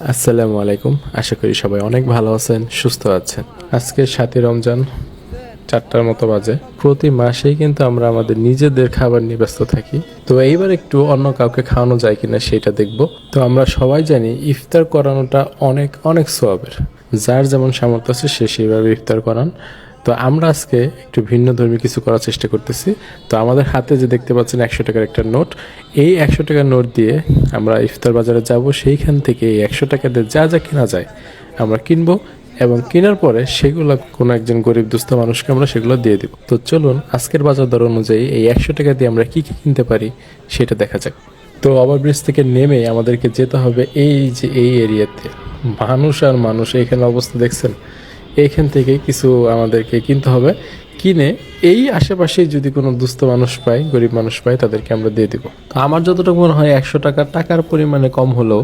আসসালামু আলাইকুম। আশা করি সবাই অনেক ভালো আছেন, সুস্থ আছেন। আজকে 7ই রমজান, 4টার মতো বাজে। প্রতি মাসেই কিন্তু আমরা আমাদের নিজেদের খাবার নিয়ে ব্যস্ত থাকি। তো এইবার একটু অন্য কাউকে খাওয়ানো যায় কিনা সেটা দেখব। তো আমরা সবাই জানি ইফতার করানোটা অনেক অনেক সওয়াবের। যার যেমন সামর্থ্য আছে সে সেইভাবে ইফতার করান। তো আমরা আজকে একটু ভিন্ন ধর্মী কিছু করার চেষ্টা করতেছি। তো আমাদের হাতে যে দেখতে পাচ্ছেন 100 টাকার একটা নোট, এই 100 টাকার নোট দিয়ে আমরা ইফতার বাজারে যাব। সেইখান থেকে এই 100 টাকা দিয়ে যা যা কেনা যায় আমরা কিনবো, এবং কেনার পরে সেগুলো কোনো একজন গরিব দুস্থ মানুষকে আমরা সেগুলো দিয়ে দিব। তো চলুন আজকের বাজার দর অনুযায়ী এই 100 টাকা দিয়ে আমরা কি কি কিনতে পারি সেটা দেখা যাক। তো ওভারব্রিজ থেকে নেমে আমাদেরকে যেতে হবে এই যে এই এরিয়াতে। মানুষ আর মানুষ, এইখানে অবস্থা দেখছেন। এইখান থেকে কিছু আমাদেরকে কিনতে হবে। কিনে এই আশেপাশে যদি কোনো দুস্থ মানুষ পাই, গরিব মানুষ পাই, তাদেরকে আমরা দিয়ে দিব। তো আমার যতটুকু মনে হয় 100 টাকা টাকার পরিমাণে কম হলেও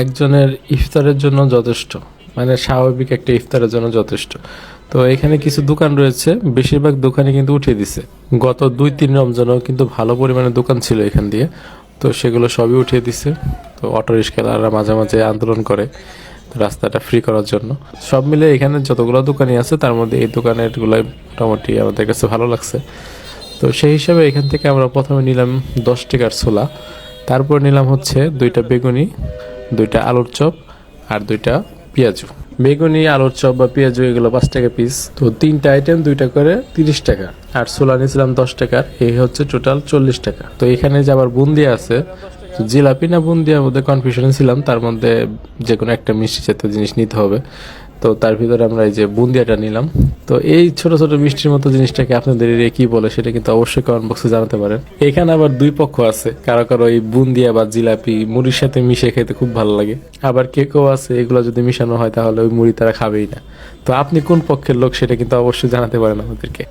একজনের ইফতারের জন্য যথেষ্ট, মানে স্বাভাবিক একটা ইফতারের জন্য যথেষ্ট। তো এখানে কিছু দোকান রয়েছে, বেশিরভাগ দোকানে কিন্তু উঠিয়ে দিছে। গত 2-3 রমজানও কিন্তু ভালো পরিমাণে দোকান ছিল এখান দিয়ে, তো সেগুলো সবই উঠিয়ে দিছে। তো অটো রিক্সাওয়ালারা মাঝে মাঝে আন্দোলন করে রাস্তাটা ফ্রি করার জন্য। সব মিলে এখানে যতগুলো দোকানই আছে তার মধ্যে এই দোকানেরগুলোই মোটামুটি আমাদের কাছে ভালো লাগছে। তো সেই হিসাবে এখান থেকে আমরা প্রথমে নিলাম 10 টাকার ছোলা, তারপর নিলাম হচ্ছে 2টা বেগুনি, 2টা আলুর চপ, আর 2টা পেঁয়াজু। বেগুনি, আলুর চপ বা পেঁয়াজু এগুলো 5 টাকা পিস। তো 3টা আইটেম 2টা করে 30 টাকা। আর ছোলা নিয়েছিলাম 10 টাকার, এই হচ্ছে টোটাল 40 টাকা। তো এখানে যে আবার বুন্দিয়া আছে, তো জিলাপি না বুন্দিয়ার মধ্যে কনফিউশনে ছিলাম, তার মধ্যে যে কোনো একটা মিষ্টি জাতীয় জিনিস নিতে হবে। তো তার ভিতরে আমরা এই যে বুন্দিয়াটা নিলাম। তো এই ছোট ছোট মিষ্টির মতো জিনিসটাকে আপনাদের এরিয়ায় কি বলে সেটা কিন্তু অবশ্যই কমেন্ট বক্সে জানাতে পারেন। এখানে আবার দুই পক্ষ আছে, কারো কারো এই বুন্দিয়া বা জিলাপি মুড়ির সাথে মিশিয়ে খেতে খুব ভালো লাগে, আবার কেউ আছে এগুলো যদি মিশানো হয় তাহলে ওই মুড়ি তারা খাবেই না। তো আপনি কোন পক্ষের লোক সেটা কিন্তু অবশ্যই জানাতে পারেন আমাদেরকে।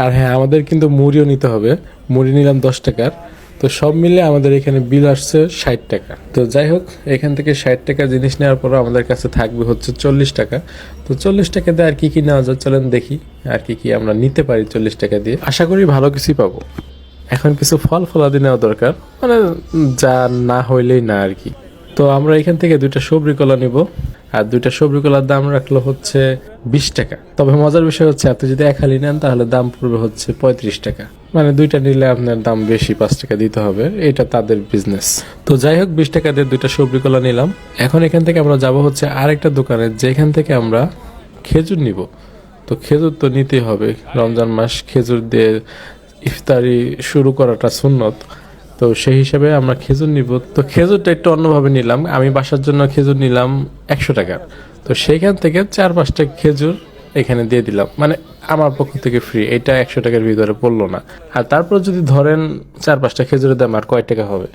আর হ্যাঁ, আমাদের কিন্তু মুড়িও নিতে হবে। মুড়ি নিলাম 10 টাকার। তো সব মিলে আমাদের এখানে বিল আসছে 60 টাকা। তো যাই হোক, এখান থেকে 60 টাকা জিনিস নেওয়ার পর আমাদের কাছে থাকবে হচ্ছে 40 টাকা। তো 40 টাকা দিয়ে আর কি কি নেওয়া যায় চলেন দেখি, আর কি কি আমরা নিতে পারি 40 টাকা দিয়ে। আশা করি ভালো কিছুই পাবো। এখন কিছু ফল ফলাদি নেওয়া দরকার, মানে যা না হইলেই না আর কি। তো আমরা এখান থেকে 2টা সবরি কলা নিব। আর 2টা সবরি কলার দাম রাখলো হচ্ছে 20 টাকা। তবে মজার বিষয় হচ্ছে আপনি যদি এক হালি নেন তাহলে দাম পড়বে হচ্ছে 35 টাকা। মানে 2টা নিলে আপনার দাম বেশি, 5 টাকা দিতে হবে, এটা তাদের বিজনেস। তো যাই হোক, 20 টাকা দিয়ে 2টা সবরি কলা নিলাম। এখন এখান থেকে আমরা যাব হচ্ছে আরেকটা দোকানে, যেখান থেকে আমরা খেজুর নিব। তো খেজুর তো নিতেই হবে, রমজান মাস খেজুর দিয়ে ইফতারি শুরু করাটা সুন্নত। তো সেই হিসাবে আমরা খেজুর নিব। তো খেজুরটা একটু অন্যভাবে নিলাম, আমি বাসার জন্য খেজুর নিলাম 100 টাকার। তো সেইখান থেকে 4-5টা খেজুর এখানে দিয়ে দিলাম, মানে আমার পক্ষ থেকে ফ্রি। এটা 100 টাকার ভিতরে পড়লো না। আর তারপর যদি ধরেন 4-5টা খেজুরের দাম আর কয় টাকা হবে,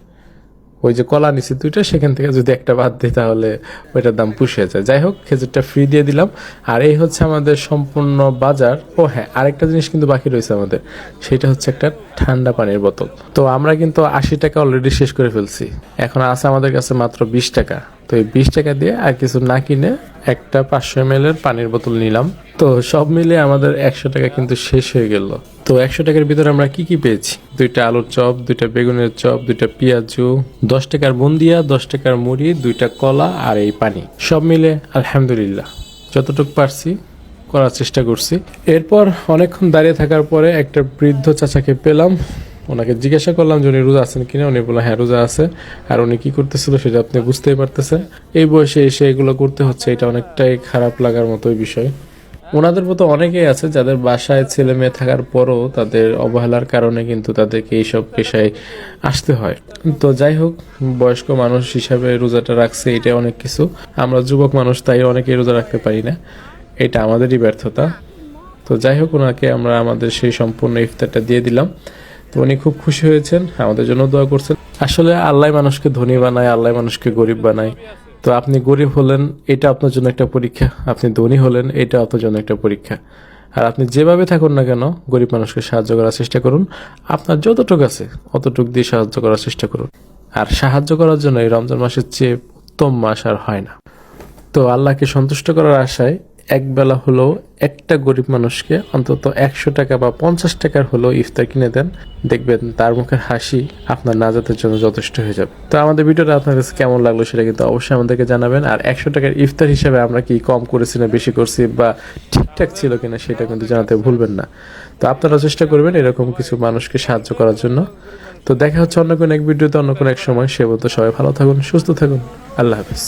ওই যে কলা নিছি 2টা, সেখান থেকে যদি একটা বাদ দিই তাহলে ওইটার দাম পুষিয়ে যায়। যাই হোক, খেজুরটা ফ্রি দিয়ে দিলাম। আর এই হচ্ছে আমাদের সম্পূর্ণ বাজার। ও হ্যাঁ, আরেকটা জিনিস কিন্তু বাকি রয়েছে আমাদের, সেটা হচ্ছে একটা ঠান্ডা পানির বোতল। তো আমরা কিন্তু 80 টাকা অলরেডি শেষ করে ফেলছি, এখন আছে আমাদের কাছে মাত্র 20 টাকা। তো এই 20 টাকা দিয়ে আর কিছু না কিনে একটা 500 ml এর পানির বোতল নিলাম। তো সব মিলে আমাদের 100 টাকা কিন্তু শেষ হয়ে গেল। তো 100 টাকার ভিতরে আমরা কি কি পেয়েছি? 2টা আলুর চপ, 2টা বেগুনের চপ, 2টা পেঁয়াজু, 10 টাকার বুন্দিয়া, 10 টাকার মুড়ি, 2টা কলা, আর এই পানি। সব মিলে আলহামদুলিল্লাহ যতটুকু পারছি করার চেষ্টা করছি। এরপর অনেকক্ষণ দাঁড়িয়ে থাকার পরে একটা বৃদ্ধ চাচাকে পেলাম। ওনাকে জিজ্ঞাসা করলাম যে উনি রোজা আছেন কিনা। উনি বললেন হ্যাঁ রোজা আছে। আর উনি কি করতেছিল সেটা আপনি বুঝতেই পারতেছেন। এই বয়সে এসে এগুলো করতে হচ্ছে, এটা অনেকটাই খারাপ লাগার মতোই বিষয়। ওনাদের মতো অনেকেই আছে যাদের বাসায় ছেলে মেয়ে থাকার পরও তাদের অবহেলার কারণে কিন্তু তাদেরকে এইসব পেশায় আসতে হয়। তো যাই হোক, বয়স্ক মানুষ হিসাবে রোজাটা রাখছে, এটা অনেক কিছু। আমরা যুবক মানুষ, তাই অনেকেই রোজা রাখতে পারি না, এটা আমাদেরই ব্যর্থতা। তো যাই হোক, ওনাকে আমরা আমাদের সেই সম্পূর্ণ ইফতারটা দিয়ে দিলাম। তো উনি খুব খুশি হয়েছেন, আমাদের জন্য দোয়া করছেন। আসলে আল্লাহ মানুষকে ধনী বানায়, আল্লাহ মানুষকে গরিব বানায়। তো আপনি গরিব হলেন, এটা আপনার জন্য একটা পরীক্ষা। আপনি ধনী হলেন, এটা আপনার জন্য একটা পরীক্ষা। আর আপনি যেভাবে থাকুন না কেন, গরিব মানুষকে সাহায্য করার চেষ্টা করুন। আপনার যতটুকু আছে অতটুকু দিয়ে সাহায্য করার চেষ্টা করুন। আর সাহায্য করার জন্য এই রমজান মাসের চেয়ে উত্তম মাস আর হয় না। তো আল্লাহকে সন্তুষ্ট করার আশায় একবেলা হলেও একটা গরিব মানুষকে অন্তত 100 টাকা বা 50 টাকার হলেও ইফতার কিনে দেন, দেখবেন তার মুখের হাসি আপনার নাজাতের জন্য যথেষ্ট হয়ে যাবে। তো আমাদের ভিডিওটা আপনার কাছে কেমন লাগলো সেটা কিন্তু অবশ্যই আমাদেরকে জানাবেন। আর 100 টাকার ইফতার হিসেবে আমরা কি কম করেছি না বেশি করছি বা ঠিকঠাক ছিল কিনা সেটা কিন্তু জানাতে ভুলবেন না। তো আপনারা চেষ্টা করবেন এরকম কিছু মানুষকে সাহায্য করার জন্য। তো দেখা হচ্ছে অন্য কোনো এক ভিডিওতে অন্য কোনো এক সময়। সে পর্যন্ত সবাই ভালো থাকুন, সুস্থ থাকুন। আল্লাহ হাফেজ।